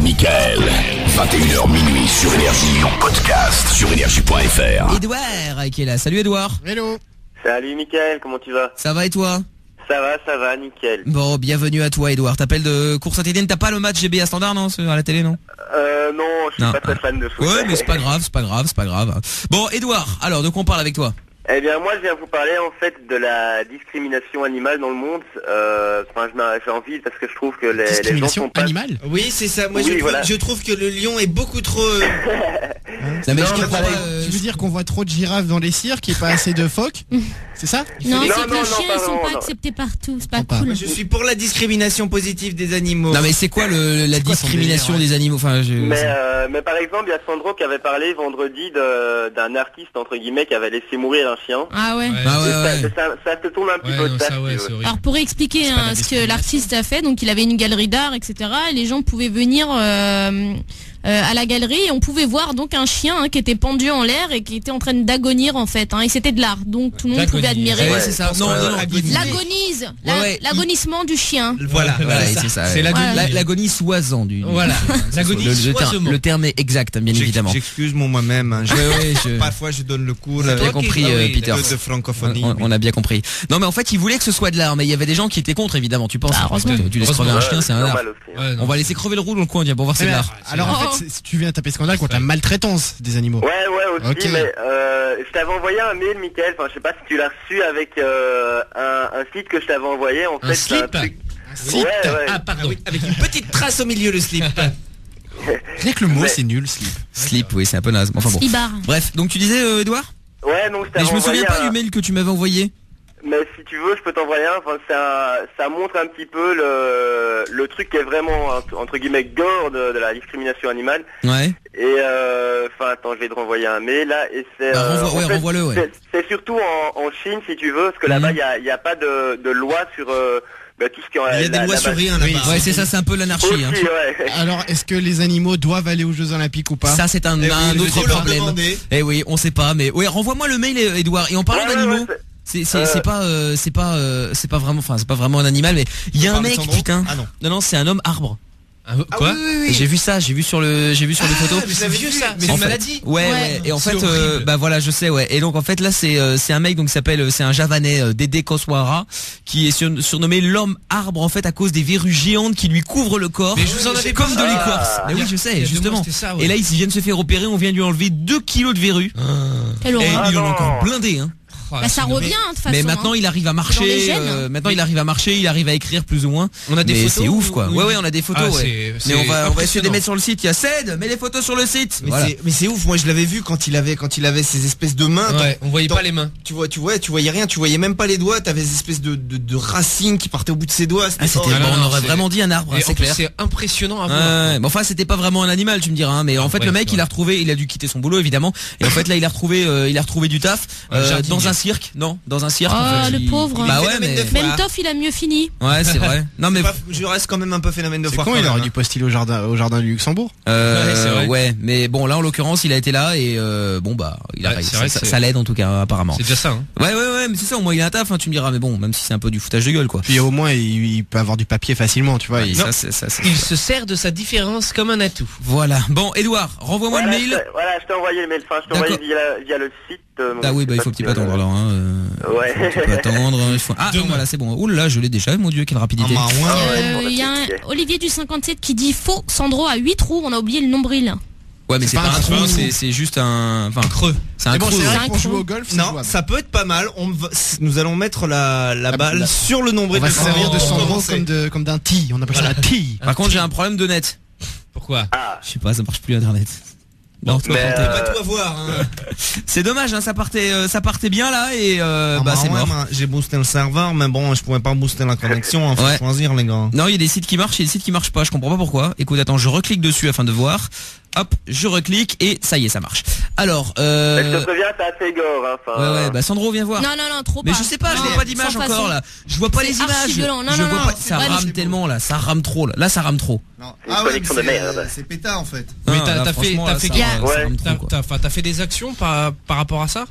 Michael, 21h minuit sur Énergie, en podcast sur énergie.fr. Edouard qui est là. Salut Edouard. Hello. Salut Mickaël, comment tu vas? Ça va et toi? Ça va, nickel. Bon, bienvenue à toi Edouard. T'appelles de course saint-Étienne. T'as pas le match GB à Standard, non, à la télé, non? Non, je suis pas très fan de foot. Ouais, mais c'est pas grave. Bon, Edouard, alors de quoi on parle avec toi? Eh bien, moi, je viens vous parler en fait de la discrimination animale dans le monde. J'ai envie parce que je trouve que les gens Discrimination sont pas... animale. Oui, c'est ça. Moi, Oui, voilà. je trouve que le lion est beaucoup trop... Non, mais Non, je mais comprends pareil, pas. Tu veux dire qu'on voit trop de girafes dans les cirques et pas assez de phoques? C'est ça? Non, Non, c'est que non, les non, chiens, ils sont pardon, pas non. acceptés partout, c'est pas comprends cool. pas. Je suis pour la discrimination positive des animaux. Non mais c'est quoi la C'est quoi ton discrimination délire, des animaux? Enfin, Mais par exemple, il y a Sandro qui avait parlé vendredi d'un artiste, entre guillemets, qui avait laissé mourir un chien. Ah ouais. Ah ouais. Et ça se tourne un petit peu de ça, si tu veux. Alors pour expliquer C'est pas la ce que l'artiste a fait, donc il avait une galerie d'art, etc. Et les gens pouvaient venir à la galerie et on pouvait voir donc un chien qui était pendu en l'air et qui était en train d'agonir en fait. Et c'était de l'art, donc tout le monde pouvait admirer. Ouais, c'est ça. Non, L'agonissement du chien. Voilà, c'est ça. C'est l'agonie. L'agonie soisant du. Voilà. L'agonie Le terme est exact, bien évidemment. J'excuse moi-même. Hein. Ouais, Parfois, je donne le cours On a bien compris, Peter. de francophonie. On a bien compris. Non, mais en fait, il voulait que ce soit de l'art, mais il y avait des gens qui étaient contre, évidemment. Tu penses? heureusement. Tu laisses crever un chien, c'est un art. normal aussi. On va laisser crever le roux dans le coin, pour voir c'est de l'art. Alors en fait, si tu viens taper scandale contre la maltraitance des animaux. Ouais, aussi, Ok. mais je t'avais envoyé un mail, Mickaël, je sais pas si tu l'as reçu avec un site que je t'avais envoyé, en fait, c'est un slip truc... slip. Ouais. Ah, pardon. Avec une petite trace au milieu, le slip. Rien que le mot Mais- c'est nul, slip. Slip, oui, c'est un peu naze. Enfin bon. Slibard. Bref, donc tu disais, Edouard? Ouais, donc je Mais t'avais je me souviens envoyé pas du mail que tu m'avais envoyé. Mais si tu veux, je peux t'envoyer un. Enfin, ça montre un petit peu le truc qui est vraiment entre guillemets gore de la discrimination animale. Ouais. Et attends, je vais te renvoyer un mail là. Et c'est en fait, renvoie-le, ouais. c'est surtout en Chine, si tu veux, parce que là-bas, il y a pas de loi sur tout ce qui est. Il y a des lois sur rien là-bas. Ouais, c'est ça, c'est un peu l'anarchie. Aussi, Hein. ouais. Alors est-ce que les animaux doivent aller aux Jeux Olympiques ou pas? Ça, c'est un autre problème. Eh oui, on sait pas, mais ouais, renvoie-moi le mail, Edouard. Et en parlant Ouais, d'animaux. ouais, C'est pas vraiment un animal, mais il y a un mec, putain. Ah non. Non, c'est un homme arbre. Quoi? J'ai vu sur les photos. Mais c'est vieux ça. Mais En c'est une fait, maladie. Ouais. Et en C'est fait, horrible. bah voilà, je sais, ouais. Et donc en fait là, c'est un mec donc qui s'appelle, c'est un javanais, Dédé Koswara, qui est surnommé l'homme arbre en fait à cause des verrues géantes qui lui couvrent le corps. Mais je vous en avais comme parlé. de l'écorce. Mais oui, je Il y sais, a 2 mois, justement. c'était ça, ouais. Et là, il vient de se faire opérer, on vient de lui enlever 2 kilos de verrues. Quelle Et horreur. il en a non. encore blindé, hein. Bah, ça revient de toute façon. Mais maintenant hein. il arrive à Dans les marcher. gènes. Maintenant il arrive à marcher, il arrive à écrire plus ou moins. On a des Mais photos. c'est ouf quoi. ou- Ouais, on a des photos. Ah, Ouais. c'est Mais on va essayer de les impressionnant. mettre sur le site. Il y a Ced, mets les photos sur le site. Mais Voilà. c'est ouf. Moi, je l'avais vu quand il avait ces espèces de mains. Ouais, on voyait Dans- pas les mains. Tu voyais rien. Tu voyais même pas les doigts. T'avais des espèces de racines qui partaient au bout de ses doigts. Ah, c'était horrible. bon, on aurait c'est- vraiment dit un arbre, Et c'est en plus, clair. c'est impressionnant à voir. Ouais, mais enfin c'était pas vraiment un animal, tu me diras, hein, mais en fait ouais, le mec c'est il a retrouvé, il a dû quitter son boulot évidemment, et en fait là il a retrouvé du taf Jardinier. dans un cirque, dans un cirque. Oh, en fait, le il- pauvre. Bah Il ouais, phénomène mais de foire. Mentoff, il a mieux fini. ouais c'est vrai. Non mais Je reste quand même un peu phénomène de C'est foire. con, quand il même, aurait hein. dû poster au jardin du Luxembourg. Ouais, c'est vrai. ouais, mais bon là en l'occurrence il a été là et bon bah il a Ouais, c'est vrai ça, que ça l'aide en tout cas apparemment. C'est déjà ça. Hein. Ouais, mais c'est ça, au moins il a un taf, hein, tu me diras, mais bon, même si c'est un peu du foutage de gueule quoi. Puis au moins il peut avoir du papier facilement, tu vois. Ça, c'est Il sûr. se sert de sa différence comme un atout. Voilà. Bon, Edouard, renvoie-moi le mail. Je t'ai envoyé le mail. Enfin, je t'ai envoyé via le site. Ah oui, bah il faut un petit peu attendre alors. Hein, Ouais. faut un petit peu attendre. Ah non, voilà, c'est bon. Ouh là là, je l'ai déjà. Mon Dieu, quelle rapidité. Ah, bah, ouais. Ouais, Il y a un Olivier du 57 qui dit faux. Sandro a 8 trous, on a oublié le nombril. Ouais, mais c'est pas un trou, c'est juste un, enfin creux. C'est un Mais bon, creux. c'est C'est vrai un que pour creux. jouer au golf, c'est Non, jouable. ça peut être pas mal. Nous allons mettre la balle sur le nombril On va de se servir de Sandro. Sandro Commencer. comme d'un tee. On appelle ça un tee. Par contre, j'ai un problème de net. Pourquoi? Ah. Je sais pas, ça marche plus internet. Non, toi, mais, quand On va tout avoir. Hein. c'est dommage, hein, ça partait bien là et bah c'est mort. J'ai boosté le serveur, mais bon, je pouvais pas booster la connexion. Faut Ouais. choisir les gars. Non, il y a des sites qui marchent et des sites qui marchent pas. Je comprends pas pourquoi. Écoute, attends, je reclique dessus afin de voir. Hop, je reclique et ça y est, ça marche. Alors, Mais je te préviens, c'est assez gore. Hein, enfin, ouais, bah Sandro, viens voir. Non, trop Mais pas. je sais pas, je Non, vois pas d'image sans encore façon. là. Je vois pas C'est les archi images. violent. Non, Je non, vois non, pas, c'est ça vrai, mais rame c'est tellement là, ça rame trop là. Là, ça rame trop. C'est une connexion de merde. C'est péta en fait. Mais Ah, là, t'as franchement, là, fait ça quoi? rame- ça rame trop, quoi. T'as fait des actions par rapport à ça?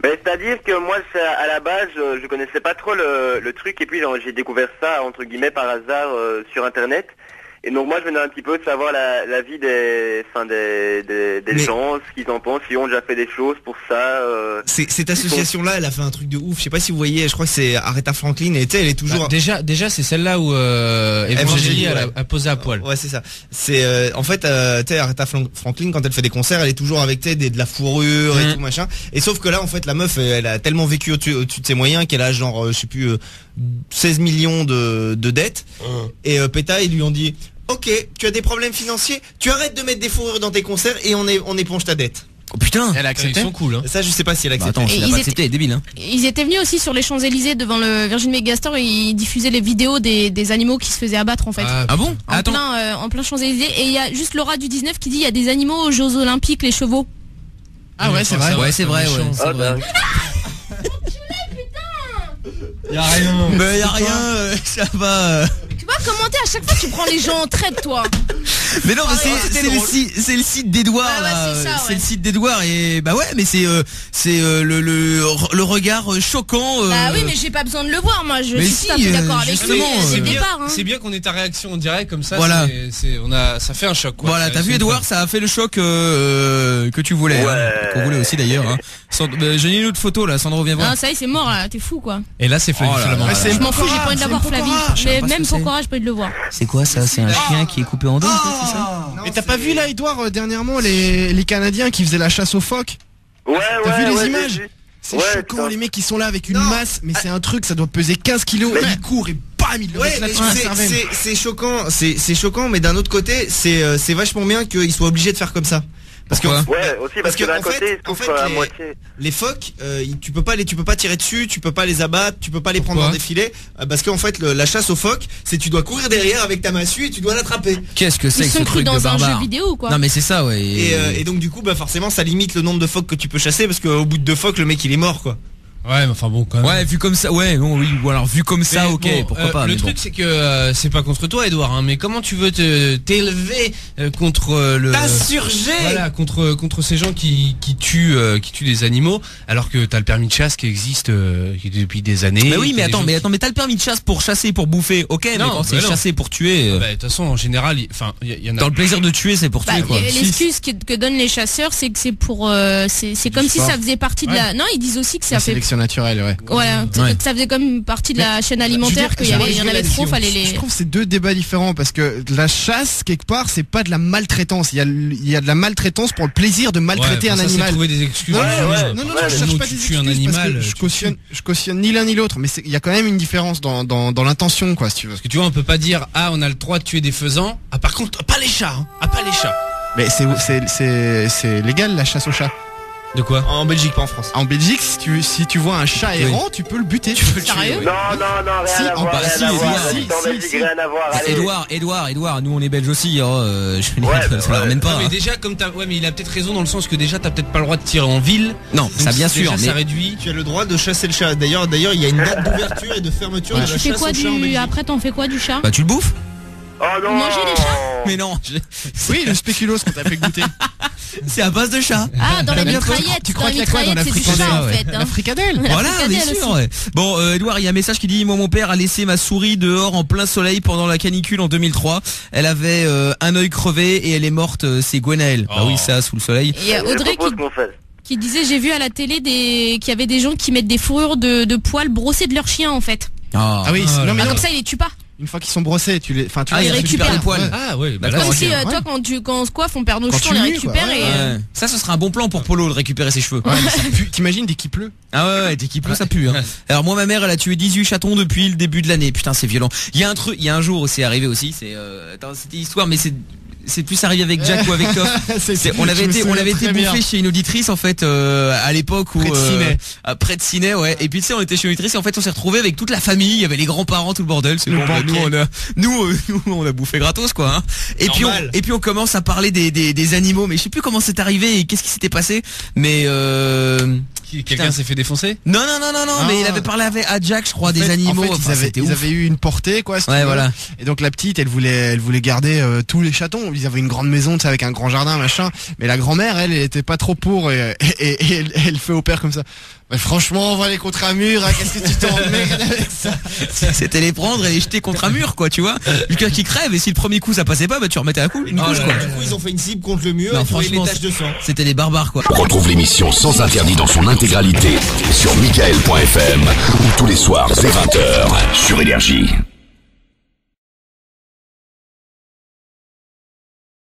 Mais c'est-à-dire que moi, à la base, je connaissais pas trop le truc et puis j'ai découvert ça entre guillemets par hasard sur Internet. Et donc moi je venais un petit peu de savoir la vie des gens, ce qu'ils en pensent, s'ils ont déjà fait des choses pour ça. Cette association-là, elle a fait un truc de ouf. Je sais pas si vous voyez, je crois que c'est Aretha Franklin et tu sais, elle est toujours. Déjà c'est celle-là où Evangélie a posé à poil. Ouais, c'est ça. C'est en fait, tu sais, Aretha Franklin, quand elle fait des concerts, elle est toujours avec de la fourrure et tout machin. Et sauf que là, en fait, la meuf, elle a tellement vécu au-dessus de ses moyens qu'elle a genre, je sais plus, 16 millions de dettes. Et PETA, ils lui ont dit, ok, tu as des problèmes financiers, tu arrêtes de mettre des fourrures dans tes concerts et on éponge ta dette. Oh putain. Elle a accepté. Ils sont cool, hein. Ça, je sais pas si elle a accepté. Attends, s'il a pas accepté, elle est débile, hein. Ils étaient venus aussi sur les Champs-Élysées devant le Virgin Megastore et ils diffusaient les vidéos des animaux qui se faisaient abattre en fait. Ah bon? En plein Champs-Élysées. Et il y a juste Laura du 19 qui dit il y a des animaux aux Jeux Olympiques, les chevaux. Ah ouais, c'est vrai. Ouais, c'est vrai, ouais. C'est vrai. Y'a rien. Mais y a rien, ça va. Tu vois commenter à chaque fois tu prends les gens en traite toi. Mais non, c'est le site d'Edouard Ouais, là. c'est ça, C'est le site d'Edouard et bah ouais, mais c'est le regard choquant. Bah oui, mais j'ai pas besoin de le voir, moi. Je Mais suis si, tout à fait d'accord avec lui. justement, C'est le bien, départ. Hein. c'est bien qu'on ait ta réaction en direct comme ça. Voilà. Ça fait un choc. Quoi. Voilà, t'as vu Edouard, ça a fait le choc que tu voulais, hein, qu'on voulait aussi d'ailleurs. Hein. J'ai une autre photo là, Sandro vient voir. Non, ça y est, c'est mort là. T'es fou quoi. Et là, c'est Flavie Flamand. là. C'est Je m'en fous, j'ai Pokora, pas envie de l'avoir, c'est Flavie. Pokora. Mais pas ce même que c'est. Pokora, j'ai pas envie de le voir. C'est quoi ça? C'est un chien qui est coupé en deux, en fait, c'est ça? Mais t'as pas vu là, Edouard, dernièrement, les Canadiens qui faisaient la chasse aux phoques? T'as vu les images? C'est choquant, putain. les mecs qui sont là avec une masse, mais c'est un truc, ça doit peser 15 kilos, et ils courent et bam, ils le mettent Ouais, là mais sur la cervelle. c'est choquant, c'est choquant, mais d'un autre côté, c'est vachement bien qu'ils soient obligés de faire comme ça. Parce que Pourquoi Ouais, aussi parce que d'un en côté, fait, ils souffrent à moitié. les phoques, tu peux pas tirer dessus, tu peux pas les abattre, tu peux pas les prendre Pourquoi dans des filets, parce qu'en fait la chasse aux phoques, c'est tu dois courir derrière avec ta massue et tu dois l'attraper. Qu'est-ce que c'est Ils que ce sont crus truc de dans un barbare? jeu vidéo ou quoi? Non mais c'est ça, ouais. Et donc du coup, bah forcément, ça limite le nombre de phoques que tu peux chasser parce qu'au bout de 2 phoques, le mec il est mort quoi. Ouais, mais enfin bon, quand même. Ouais, vu comme ça, ouais, bon, oui, ou alors vu comme ça, Mais ok, bon, pourquoi pas. Le mais truc bon. c'est que c'est pas contre toi, Edouard, hein, mais comment tu veux t'élever contre le T'insurger. voilà, contre ces gens qui tuent des animaux, alors que t'as le permis de chasse qui existe depuis des années. Mais oui, que mais les attends, gens mais t'as le permis de chasse pour chasser, pour bouffer, ok, mais Non, quand c'est bah non. chasser pour tuer, Bah, de toute façon, en général, il y en a. dans le plaisir de tuer, c'est pour Bah, tuer quoi. l'excuse que donnent les chasseurs, c'est que c'est pour, c'est comme si sport. ça faisait partie de la. Non, ils disent aussi que ça La fait. sélection naturelle, ouais. Voilà, Ouais. ça faisait comme partie de la chaîne alimentaire qu'il y en avait trop, fallait les. Je trouve que c'est deux débats différents parce que la chasse, quelque part, c'est pas de la maltraitance. Il y a de la maltraitance pour le plaisir de maltraiter un animal. Trouver des excuses. Non, ouais. non, Ouais, je le cherche mot pas tu des tues un excuses parce que animal, je cautionne ni l'un ni l'autre, mais il y a quand même une différence dans l'intention, quoi, si tu veux. Parce que tu vois, on peut pas dire on a le droit de tuer des faisans. Ah, par contre, pas les chats. Hein. Ah, pas les chats. Mais c'est légal la chasse au chat. De quoi? En Belgique, pas en France. En Belgique, si tu vois un chat errant, tu peux le buter. Tu peux le tuer. Sérieux? Non, rien Si, à en voir, Belgique, rien à voir. si, En Belgique, si. rien à voir. Allez. Edouard, nous on est belges aussi, hein, je Ouais, ça la ramène pas. mais hein. déjà, comme ouais, mais il a peut-être raison dans le sens que déjà, t'as peut-être pas le droit de tirer en ville. Non, Donc, ça bien déjà, sûr, ça mais réduit. Tu as le droit de chasser le chat. D'ailleurs, il y a une date d'ouverture et de fermeture de la Tu chasse fais quoi au chat en du. Belgique. Après, t'en fais quoi du chat? bah tu le bouffes. Oh non. Manger les chats? Mais non, Oui, le spéculoos qu'on t'a fait goûter. c'est à base de chat. Ah, dans les T'as bien compris. mitraillettes. Tu Dans crois les qu'il y a quoi dans la mitraillettes, c'est du fricadelle, chat en ouais. fait. La hein. fricadelle. Voilà, fricadelle bien sûr. aussi. Ouais. Bon, Edouard, il y a un message qui dit moi mon père a laissé ma souris dehors en plein soleil pendant la canicule en 2003. Elle avait un œil crevé et elle est morte. C'est Gwenaël. Bah oui, ça sous le soleil. Et il y a Audrey Je propose qu'on fasse. qui disait j'ai vu à la télé qu'il y avait des gens qui mettent des fourrures de poils brossés de leurs chiens en fait. Ah oui, non mais Ah, non, comme ça ils les tuent pas. une fois qu'ils sont brossés, tu les les récupères. les poils. Ouais. Ah, ouais, bah D'accord, là, Comme ok. si ouais. toi quand on se coiffe on perd nos Quand cheveux, on tu les nues, quoi. récupère et Ouais. Ça, ce sera un bon plan pour Polo de récupérer ses cheveux. Ouais, mais ça pue. T'imagines dès qu'il pleut. Ah ouais, dès qu'il pleut, ça pue. Hein. Alors moi, ma mère, elle a tué 18 chatons depuis le début de l'année. Putain, c'est violent. Il y a un jour où c'est arrivé aussi. Attends, c'était histoire, mais c'est plus arrivé avec Jack ou avec Toff. On avait été bouffé chez une auditrice en fait à l'époque où Près de Ciné. près de Ciné, ouais. Et puis tu sais, on était chez une auditrice et en fait on s'est retrouvé avec toute la famille, il y avait les grands-parents, tout le bordel. C'est Le bon, bah, banquet. nous on a bouffé gratos quoi. Hein. Et puis on commence à parler des animaux, mais je sais plus comment c'est arrivé et qu'est-ce qui s'était passé, mais Quelqu'un s'est fait défoncer? non, mais Ah. il avait parlé à Jack, je crois, des En fait, animaux. ils Enfin, c'était ils ouf. avaient eu une portée, quoi. si tu Ouais, veux. voilà. Et donc la petite, elle voulait garder tous les chatons. Ils avaient une grande maison, tu sais, avec un grand jardin, machin. Mais la grand-mère, elle était pas trop pour et elle fait au père comme ça. Mais franchement, on va aller contre un mur, hein, qu'est-ce que tu t'emmerdes avec ça? C'était les prendre et les jeter contre un mur, quoi, tu vois. Lucas qui crève, et si le premier coup ça passait pas, bah tu remettais une couche, quoi. Du coup, ils ont fait une cible contre le mur Non, et tu voyais les franchement, taches de sang. c'était des barbares, quoi. Retrouve l'émission Sans Interdit dans son intégralité sur michael.fm ou tous les soirs dès 20h sur Énergie.